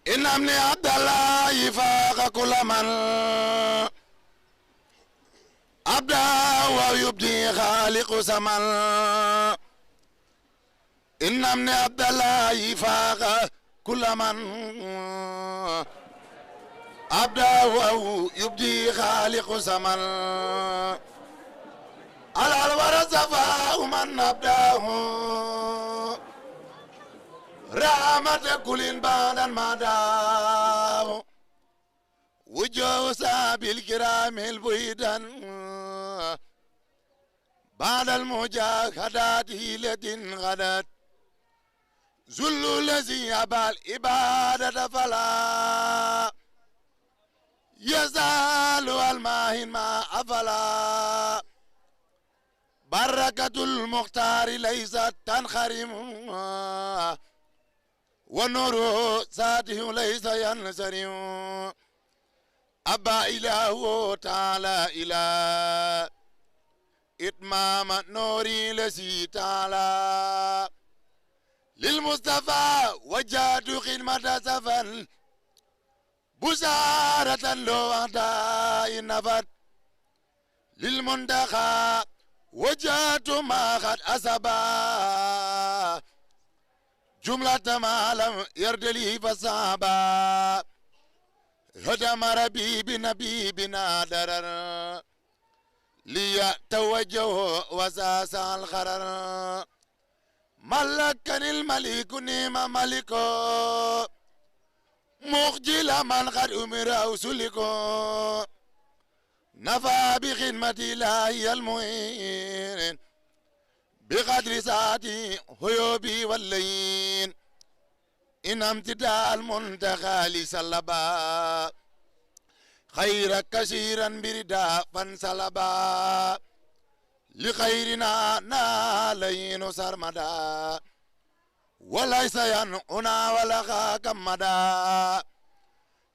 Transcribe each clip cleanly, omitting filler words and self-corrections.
إن ابن عبد الله فاق كل من أبدى ويبدي خالق سمن. إن ابن عبد الله فاق كل من أبدى ويبدي خالق سمن. على الورى صفاء من أبداه رحمة كل بعد ما داه. وجوه ساب الكرام البيدان بعد المجاهدات هيلة غدت. ذل الذي أبى العبادة فلا يزال الماهن ما أفلا. بركة المختار ليست تنخرم ونور ذاته ليس ينسرم. أبى إله تعالى إلى إتمام نوري لسي تعالى. للمصطفى وجاد خدمة سفن بشارة لو أعداء نفت. للمنتخى وجات ما قد أسبا جملة ما لم يرد لي فصابا. هدم ربي بنبي بنا درر ليتوجه وساس الخرر. ملكني الملك نيم ملكو مخجل من قد أمر أوسلكو. نفى بخدمة الله المعين بقدر ساعتي هيوبي واللين. إن امتداء المنتخى لسلبا خير كثيرا بردا فانسلبا. لخيرنا نالين سرمدا وليس ينعنا ولا كمدا.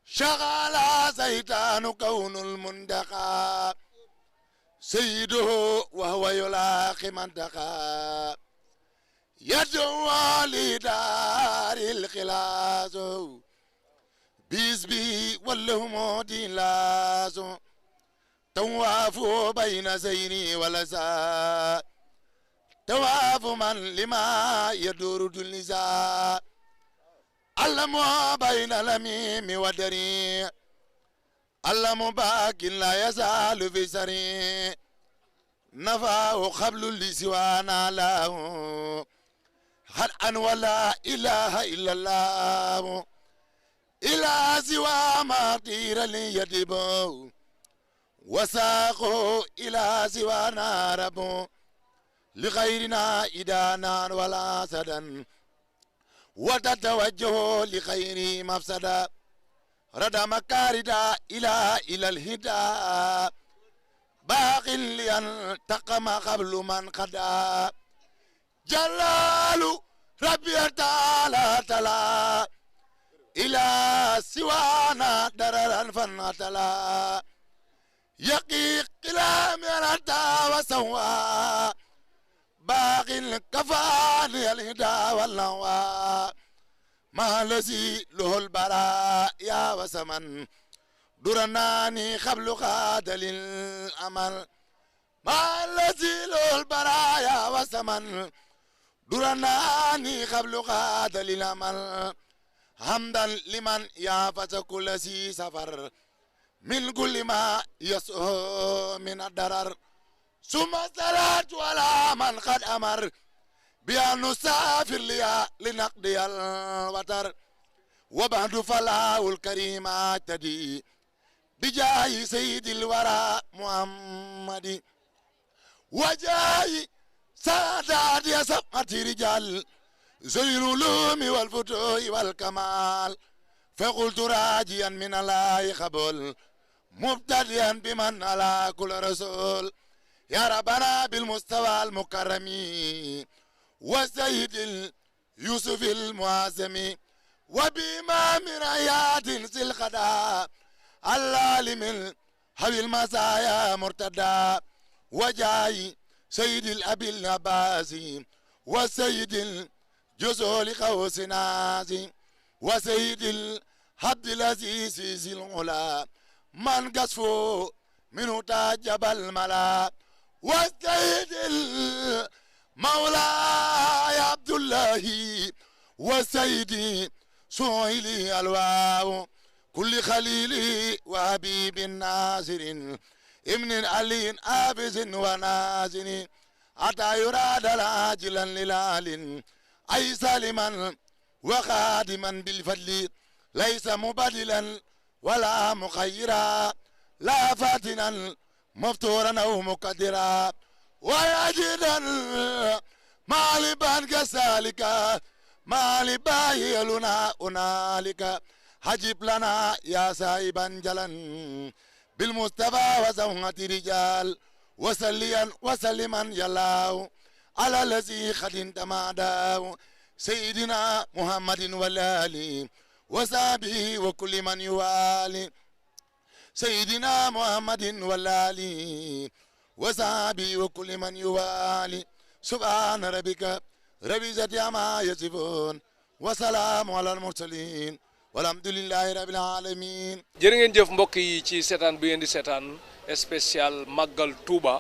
شغال سيطان كون المندقى سيده وهو يلاقي منطقى. يدعو لدار الخلاص بيزبي واللهم ديلاس. تواف بين زيني ولسا تواف من لما يدور دلنسا. علم بين لميم ودري علم باك لا يزال في سري. نفاه قبل لسوانا له حرا ولا إله إلا الله. إلى سوى ما طير ليدبو وساقه إلى سوانا ربو. لغيرنا إدانا ولا سدا وتتوجه لخير مفسدا. رد مكاردا إلى الهدى باق لينتقم قبل من قدا. جلال ربي تعالى تلا إلى سوانا دررا فنتلا. يقي قلام يرتا وسوا باق كفاني الهدى والنوى. ما الذي له البراء يا وسمن درناني قبل قاتل الأمل. ما الذي له البراء يا وسمن درناني قبل قاتل الأمل. حمدا لمن يافت كل سي سفر من كل ما يسوء من الضرر. ثم الصلاة على من قد أمر بأن نسافر لنقضي الوتر. وبعد فلا الكريم اعتدي بجاه سيد الورى محمد. وجاي سادات يا سبعة رجال ذوي العلوم والفتوح والكمال. فقلت راجيا من الله قبول مبتدئا بمن على كل رسول. يا ربنا بالمستوى المكرم وسيد يوسف المعظم وبإمام رياض ذي الخدا العالم هوي المسايا مرتدى. وجاي سيد الأبي النباسي وسيد الجزول قوس نازي وسيد عبد العزيز ذي العلا من قصفه منه تعجب الملا والسيد المولاي عبد الله وسيدي سهيلي الواو كل خليلي وحبيب ناصر ابن علي آبز ونازن حتى يراد العاجلا للعال أي سالما وخادما بالفضل ليس مبدلا ولا مخيرا لا فاتنا مفتورا أو مقدرا ويجدا مالبا كذلك مالبا يلنا هنالك حجب لنا يا سائبا جلا بالمصطفى وزوهة رجال وسليا وسلما يلاو على الذي خد انتمادا سيدنا محمد والآل وصحبه وكل من يوالي سيدنا محمد والآل وصحبه وكل من يوالي سبحان ربك رب العزة عما يصفون وسلام على المرسلين walhamdulillahi rabbil alamin jërë ngeen jëf mbokk yi ci seetaan bi ngeen di seetaan spécial màggal Touba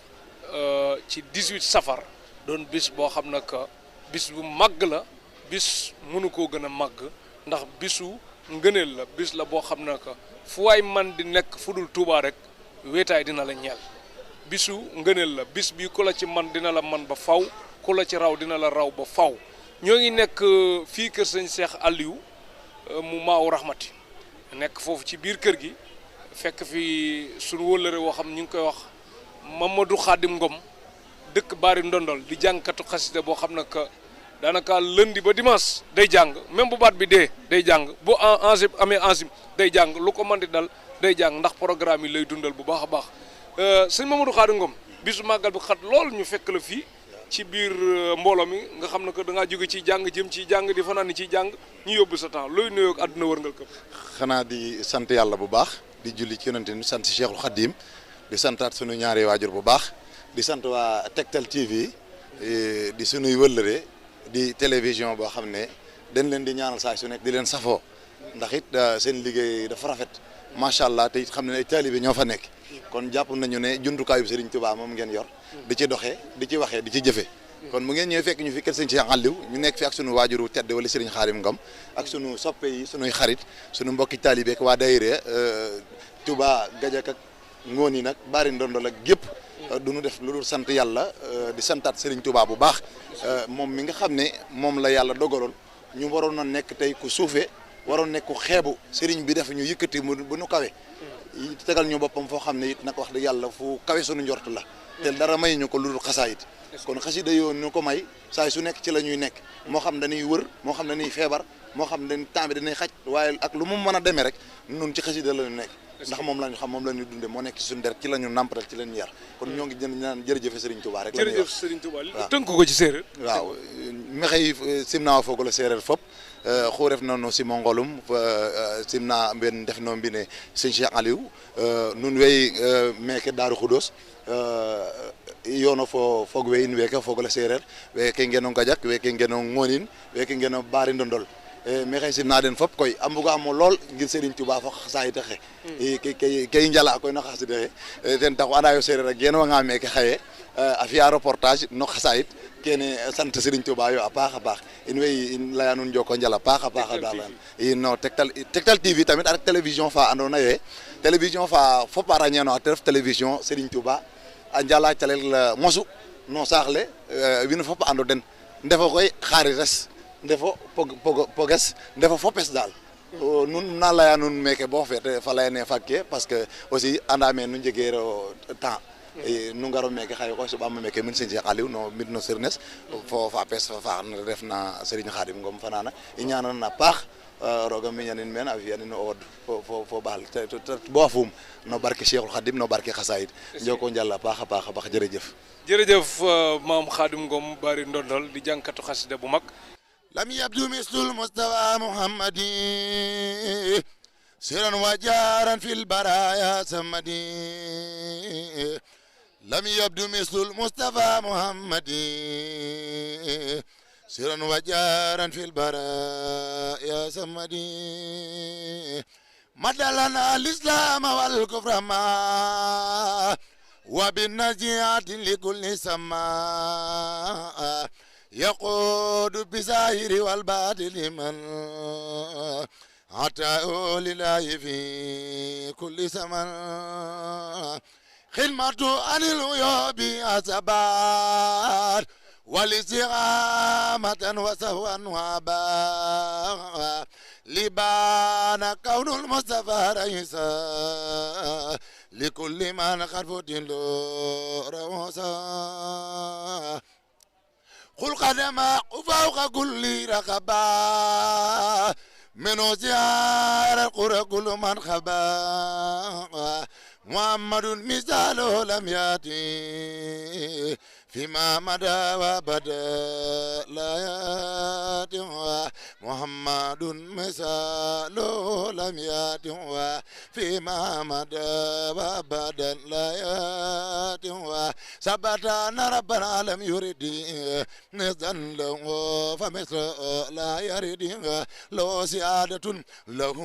ci 18 safar doon bis boo xam ne que bis bu màgg la bis mënu koo gën a màgg ndax bisu ngëneel la bis la boo xam ne que fu waay man di nekk fu dul Touba rek wéetaay dina la ñeel bisu ngëneel la bis bi ku la ci man dina la man ba faw ku la ci raw dina la raw ba faw ñoo ngi nekk fii kër sëñ Cheikh Aliou mu maaw rahmati nekk foofu ci biir kër gi fekk fi sunu wëllëre woo xam ñu ngi koy wax Mamadou Khadim Ngom dëkk Bari Ndondol di jàngkatu xasida boo xam ne que daanaka lundi ba dimanche day jàng même bu baat bi dee day jàng bu enzim amee enzim day jàng lu ko mën di dal day jàng ndax programme yi lay dundal bu baax a baax sëñ Mamadou Khadim Ngom bisu màggal bi xat lool ñu fekk la fii ci biir mbooloo mi nga xam ne que da ngaa jóge ci jàng jëm ci jàng di fanaan ci jàng ñu yóbbu sa temps looy nuyoo ak àdduna wërngal këpp. xanaa di sant yàlla bu baax di julli ci yonent bi sant Cheikhul Khadim di santaat sunu ñaari waajur bu baax di sant waa Tektal TV di sunuy wëllëre di télévision boo xam ne dañ leen di ñaanal saa su nekk di leen safoo ndax it seen liggéey dafa rafet macha allah te it xam ne ay taalibe ñoo fa nekk kon jàpp nañu ne jumtukaayu Serigne Touba moom ngeen yor di ci doxee di ci waxee di ci jëfee kon mu ngeen ñëwee fekk ñu fi kër sëñ Cheikh Aliou ñu nekk fi ak sunu waajuru tedd wala Serigne Khadim Ngom ak sunu soppe yi sunuy xarit sunu mbokki taalibe ak waa daayira Touba Gajak ak ngoon yi nag Bari Ndondol ak gépp du ñu def lu dul sant yàlla di santaat Serigne Touba bu baax moom mi nga xam ne moom la yàlla dogaloon ñu waroon a nekk tey ku suufee waroon nekk ku xeebu Serigne bi def ñu yëkkati bu nu kawe tegal ñu boppam foo xam ne it nag wax dëgg yàlla fu kawe sunu njort la te dara may ñu ko lu dul xasaayit kon xasida yoo ñu ko may saa su nekk ci la ñuy nekk moo xam dañuy wër moo xam dañuy feebar moo xam dañ temps bi dañuy xaj waaye ak lu mu mën a demee rek nun ci xasida la ñu nekk ndax moom la ñu xam moom la ñu dunde moo nekk ci suñu der ci la ñu nàmpatal ci la ñu yar kon ñoo ngi ñaan jërëjëfe Serigne Touba rek la ñuy wax jërëjëf Serigne Touba tënk ko ci séeréer waaw mexey simnaa foog la séeréer fop xu ref na no simo ngolum simna mben def no mbine sëñ Cheikh Aliou nun wey meke Daaru Xudoos yono fo fog we in weke fogole sereer weke ngeno Ngajak weke ngeno Ngonin weke ngeno Bari Ndondol maxey simna den fop koy a mbugamo lool ngir Serigne Touba fo xasaayit axe ke i njala koy no xasida xe ten taxu anda yo sereer a genwanga meke xaye a fi'a reportage no xasaayit kene sant Serigne Touba yo a paax in way in leya nuun njoko njal a paax daal no Tektal TV tamit a ref télévision fa andoona yee télévision fa fop a ràñeeno te ref télévision Serigne Touba a njala calel mosu no saax le wiin we fop a ando den ndefo koy xarites ndefo poges ndefo fopes daal nun na leya nuun meke bo feete fa leyane faag ke parce que aussi anda me nu njegeero temps nu ngaro meke xaye koy soɓama meke min sëñ Cheikh Aliou no mbid no Sirnes fo fa pes fa faax ref na Serigne Khadim Ngom fanana i ñanan na paax roga miñanin meen a fi'anin o wod fo ɓaal bo a fuum no barke Cheikhul Khadim no barke xasaayid njoko njal a paax jërëjëf maam Khadim Ngom Bari Ndondol di jàngkatu xasida bu mag lam yabdu mislul Mustafa Muhammadi siran wa jaaran fil baraya samadi lam yabdu mislul Mustafa Muhammadi سرا وجارا في البرايا سمدي مدلنا الإسلام والكفر ما وبالنجاة لكل سماء يقود بزاهر والباطل من عطاء لله في كل زمن خدمة عن العيوب أسبار والاستقامة وسهوا وابا لبان كون المصطفى رئيسا لكل من قد فتن روسا قل قدما فوق كل رقبا من زيار القرى كل من خبا محمد مثاله لم يأتي فيما مدى وبدا لا يأتي محمد مثاله لم يأتي فيما مدى وبدا لا يأتي ثبت أن ربنا لم يرد نزل له فمثل لا يرد له سيادة له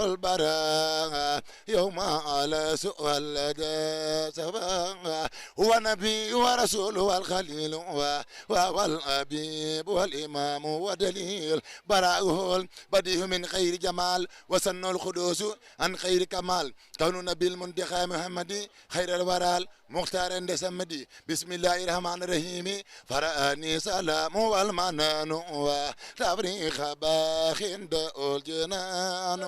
البراء يوم على سؤال لدى سبا هو نبي ورسول والخليل والأبيب والإمام ودليل براءه البديه من خير جمال وسن الخدوس عن خير كمال كون نبي المنتخى محمد خير الورال مختار دسمدي بسم الله الرحمن الرحيم فرأني سلام والمنان وتبريخ باخن دول جنان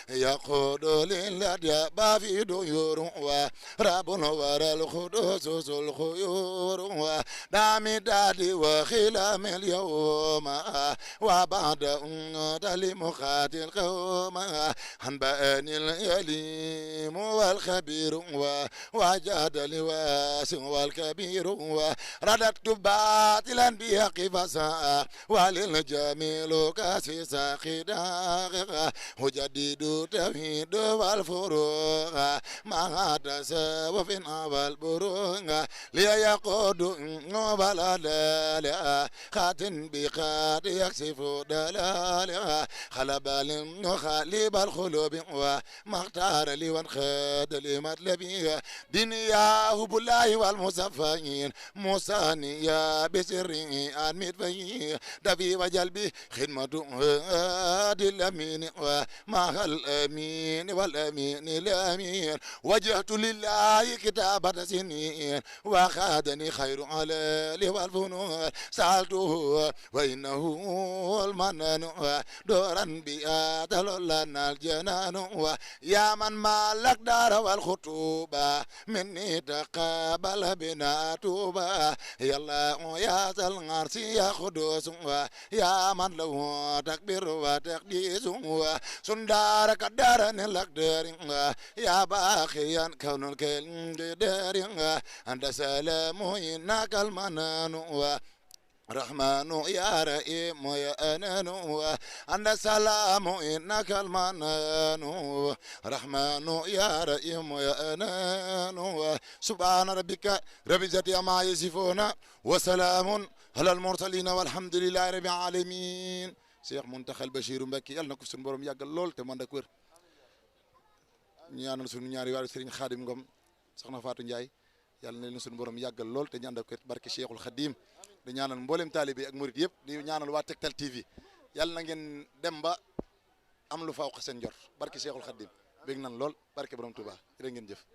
يقود للدى بافي ديور ورب ورى الخدوس الخيور دامي دادي وخلام اليوم وبعد لمخات القوم هنبأني اليليم والخبير وجاد الواسع والكبير رددت باطلا بحق فساء وللجميل كاسيسا خداغ وجديد توحيد والفروغ ما تساوى في والبروغ ليقود بلدال خاتن بخات يكسف دلال خلبال وخالب الخلوب ومختار لي وانخاد لمطلبي دنياه بالله والمصفين موسانيا بسري عن مدفي دفي وجلبي خدمة هادي الأمين ومع الأمين والأمين الأمين وجهت لله كتابة سنين وخادني خير على لي والفنون سألته وإنه المنان دورا بياتل لنا الجنان يا من مالك دار والخطوبة مني تقابل بنا توبة يلا يا العرش يا قدوس يا من له تكبير وتقديس سندارك دارن الأقدار يا باقيا كون الكلام أنت سلام إنك المنان رحمن يا رحيم يا أنان أنت سلام إنك المنان رحمن يا رحيم يا أنان سبحان ربك رب العزة عما يصفون وسلام على المرسلين والحمد لله رب العالمين Cheikh Mountakha Bachir Mbacké yàlla na ko suñu borom yàggal lool te man ak wér ñaanal suñu ñaari waari Serigne Khadim Ngom soxna Fatou Ndiaye yàlla na leen suñu borom yàggal lool te ñaan ak wér barke Cheikhul Khadim di ñaanal mboolem taalibe ak murid yëpp di ñaanal waa Tektal TV yàlla na ngeen dem ba am lu faaw seen njort barke Cheikhul Khadim bég nan lool barke borom Touba jërë ngeen jëf